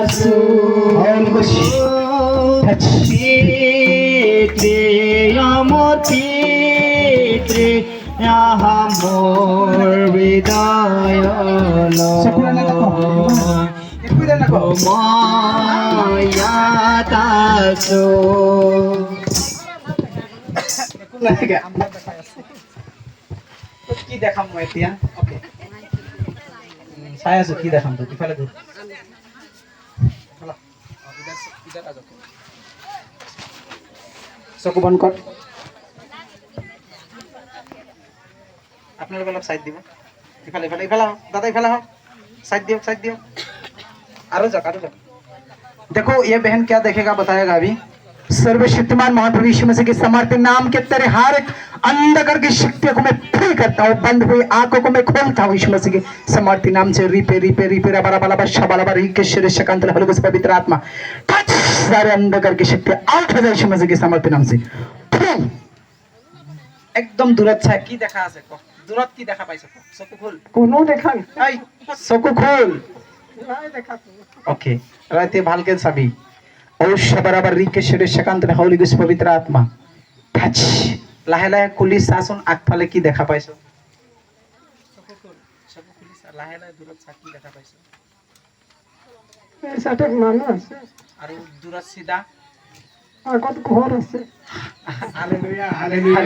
Holy Ghost. Touch. Sakuran na ko. Ikudan na ko. কি দেখাম মই এতিয়া ওকে চাই আছো কি দেখাম তো ইফালে দূর চকু বন্ধ কর আপনার অলপ সাইড দিব ইফালে ইফালে ইফালে দাদা ইফালে হোক साइड दियो आरो जा देखो ये बहन क्या देखेगा बताएगा अभी सर्वशक्तिमान महाप्रभु यीशु मसीह के समर्थ नाम के तेरे हर एक अंधकार की शक्तियों को मैं फ्री करता हूँ बंद हुई आंखों को मैं खोलता हूँ यीशु मसीह के समर्थ नाम से रिपे रिपे रिपे रबा रबा रबा शबा रबा रिके शरीर शकांत होली गॉस्ट पवित्र आत्मा टच सारे अंधकार की शक्ति आउट हो जाए यीशु मसीह के समर्थ नाम से एकदम दूरत छा की देखा আছে दूरत की देखा पाइছো চকু খোল কোনো দেখা নাই চকু খোল নাই দেখা ওকে রাতে ভালকে চাবি ও শবরাবার রিকে শরীর শকান্ত হোলি গॉस्ट পবিত্র আত্মা টাচ লাহে লাহে কুলি শাসন আগফালে কি দেখা পাইছো চকু খুলি লাহে লাহে দূরত চা কি দেখা পাইছো এর সাথে মানুষ আছে আর দূরত সিধা আর কত ঘর আছে হালেলুয়া হালেলুয়া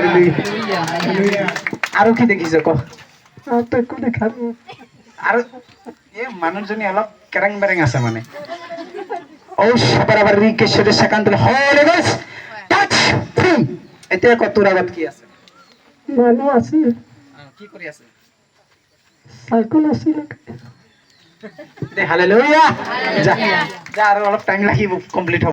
হালেলুয়া আর কি দেখিছো ক আর তো কো দেখাবো আর এ মানুষজনী অলপ কেরাং বেরেং আছে মানে ও সবরাবার রিকে শরীর শকান্ত হোলি গॉस्ट টাচ এতিয়া কত রাগত কি আছে মানুষ আছে কি কৰি আছে সাইকেল আছে দে হালেলুয়া যা যা আর অলপ টাইম লাগিব কমপ্লিট